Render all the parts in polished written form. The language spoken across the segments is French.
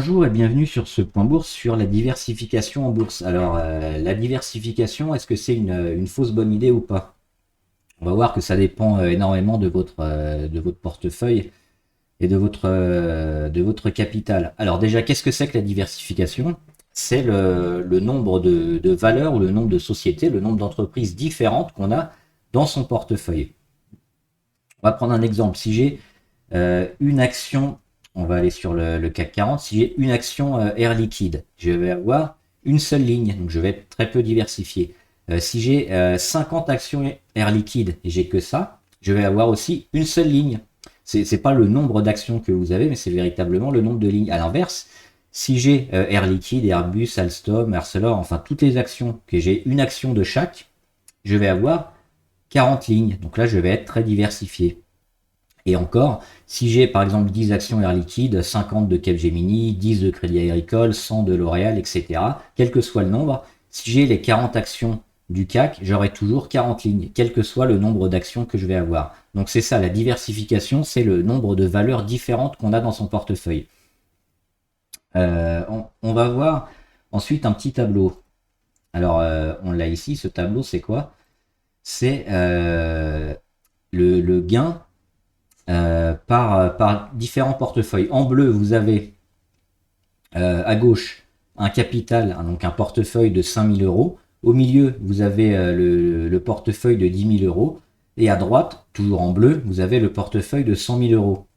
Bonjour et bienvenue sur ce point bourse sur la diversification en bourse. Alors, la diversification, est-ce que c'est une fausse bonne idée ou pas? On va voir que ça dépend énormément de votre portefeuille et de votre capital. Alors déjà, qu'est-ce que c'est que la diversification? C'est le nombre de valeurs ou le nombre de sociétés, le nombre d'entreprises différentes qu'on a dans son portefeuille. On va prendre un exemple. Si j'ai une action, on va aller sur le CAC 40, si j'ai une action Air Liquide, je vais avoir une seule ligne, donc je vais être très peu diversifié. Si j'ai 50 actions Air Liquide et j'ai que ça, je vais avoir aussi une seule ligne. C'est pas le nombre d'actions que vous avez, mais c'est véritablement le nombre de lignes. À l'inverse, si j'ai Air Liquide, Airbus, Alstom, Arcelor, enfin toutes les actions, que j'ai une action de chaque, je vais avoir 40 lignes. Donc là, je vais être très diversifié. Et encore, si j'ai par exemple 10 actions Air Liquide, 50 de Capgemini, 10 de Crédit Agricole, 100 de L'Oréal, etc., quel que soit le nombre, si j'ai les 40 actions du CAC, j'aurai toujours 40 lignes, quel que soit le nombre d'actions que je vais avoir. Donc c'est ça, la diversification, c'est le nombre de valeurs différentes qu'on a dans son portefeuille. On va voir ensuite un petit tableau. Alors, on l'a ici, ce tableau, c'est quoi? C'est le gain par différents portefeuilles. En bleu, vous avez à gauche un capital, donc un portefeuille de 5000 euros. Au milieu, vous avez le portefeuille de 10 000 euros. Et à droite, toujours en bleu, vous avez le portefeuille de 100 000 euros.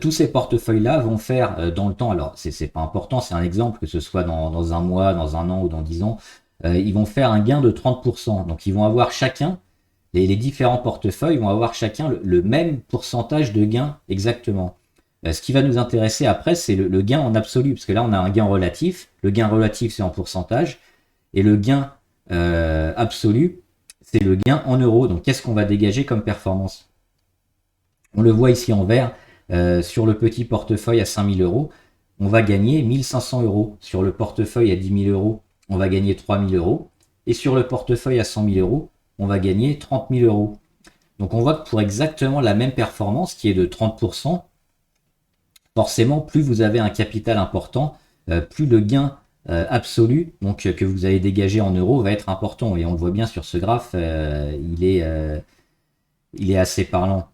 Tous ces portefeuilles-là vont faire dans le temps, alors c'est pas important, c'est un exemple, que ce soit dans un mois, dans un an ou dans 10 ans, ils vont faire un gain de 30%. Donc ils vont avoir chacun, les différents portefeuilles vont avoir chacun le même pourcentage de gain exactement. Ce qui va nous intéresser après, c'est le gain en absolu, parce que là on a un gain relatif. Le gain relatif c'est en pourcentage, et le gain absolu c'est le gain en euros. Donc qu'est-ce qu'on va dégager comme performance? On le voit ici en vert, sur le petit portefeuille à 5000 euros, on va gagner 1500 euros. Sur le portefeuille à 10 000 euros, on va gagner 3000 euros. Et sur le portefeuille à 100 000 euros, on va gagner 30 000 euros. Donc on voit que pour exactement la même performance, qui est de 30%, forcément, plus vous avez un capital important, plus le gain absolu donc, que vous allez dégager en euros va être important. Et on le voit bien sur ce graphe, il est assez parlant.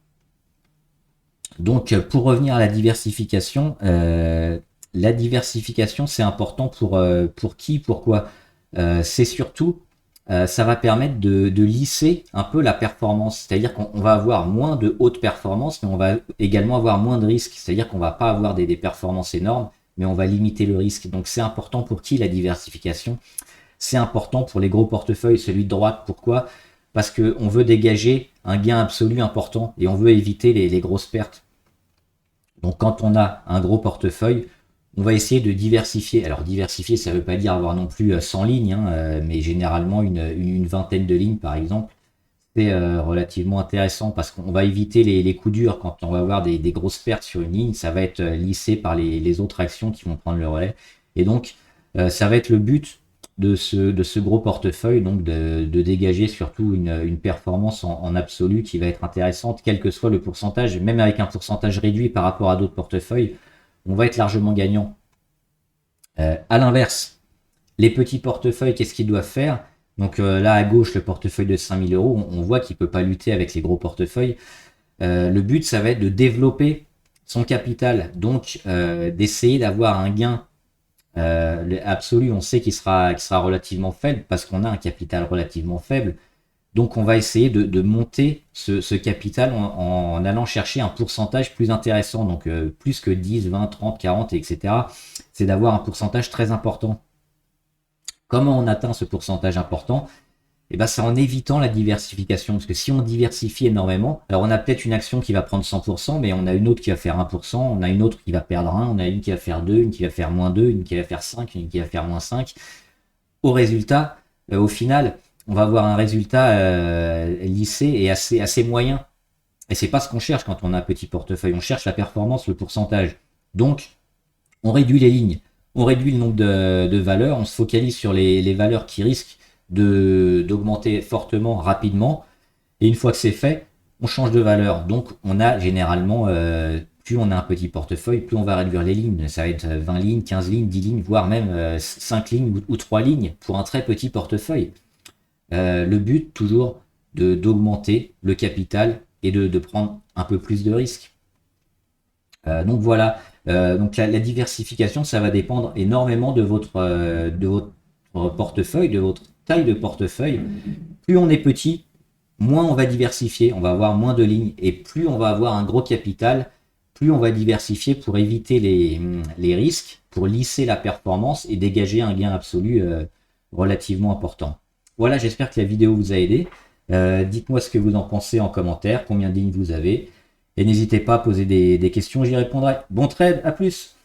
Donc pour revenir à la diversification c'est important pour qui, pourquoi? C'est surtout ça va permettre de lisser un peu la performance, c'est-à-dire qu'on va avoir moins de haute performance, mais on va également avoir moins de risques, c'est-à-dire qu'on va pas avoir des performances énormes, mais on va limiter le risque. Donc c'est important pour qui la diversification? C'est important pour les gros portefeuilles, celui de droite. Pourquoi? Parce qu'on veut dégager un gain absolu important et on veut éviter les grosses pertes. Donc quand on a un gros portefeuille, on va essayer de diversifier. Alors diversifier, ça ne veut pas dire avoir non plus 100 lignes, mais généralement une vingtaine de lignes par exemple. C'est relativement intéressant parce qu'on va éviter les coups durs. Quand on va avoir des grosses pertes sur une ligne, ça va être lissé par les autres actions qui vont prendre le relais. Et donc ça va être le but de ce gros portefeuille, donc de dégager surtout une performance en absolu qui va être intéressante, quel que soit le pourcentage, même avec un pourcentage réduit par rapport à d'autres portefeuilles, on va être largement gagnant. À l'inverse, les petits portefeuilles, qu'est-ce qu'ils doivent faire? Donc là à gauche, le portefeuille de 5000 euros, on voit qu'il ne peut pas lutter avec les gros portefeuilles. Le but, ça va être de développer son capital, donc d'essayer d'avoir un gain absolu. On sait qu'il sera relativement faible parce qu'on a un capital relativement faible. Donc on va essayer de monter ce capital en allant chercher un pourcentage plus intéressant, donc plus que 10, 20, 30, 40, etc. C'est d'avoir un pourcentage très important. Comment on atteint ce pourcentage important? Et ben, c'est en évitant la diversification, parce que si on diversifie énormément, alors on a peut-être une action qui va prendre 100%, mais on a une autre qui va faire 1%, on a une autre qui va perdre 1, on a une qui va faire 2, une qui va faire moins 2, une qui va faire 5, une qui va faire moins 5. Au résultat, au final, on va avoir un résultat lissé et assez moyen. Et c'est pas ce qu'on cherche quand on a un petit portefeuille. On cherche la performance, le pourcentage. Donc, on réduit les lignes, on réduit le nombre de valeurs, on se focalise sur les valeurs qui risquent d'augmenter fortement, rapidement. Et une fois que c'est fait, on change de valeur. Donc, on a généralement plus on a un petit portefeuille, plus on va réduire les lignes. Ça va être 20 lignes, 15 lignes, 10 lignes, voire même 5 lignes ou 3 lignes pour un très petit portefeuille. Le but, toujours, d'augmenter le capital et de prendre un peu plus de risques. Donc voilà, donc la diversification, ça va dépendre énormément de votre portefeuille, de votre taille de portefeuille. Plus on est petit, moins on va diversifier, on va avoir moins de lignes, et plus on va avoir un gros capital, plus on va diversifier pour éviter les risques, pour lisser la performance et dégager un gain absolu relativement important. Voilà, j'espère que la vidéo vous a aidé. Dites-moi ce que vous en pensez en commentaire, combien de lignes vous avez, et n'hésitez pas à poser des questions, j'y répondrai. Bon trade, à plus!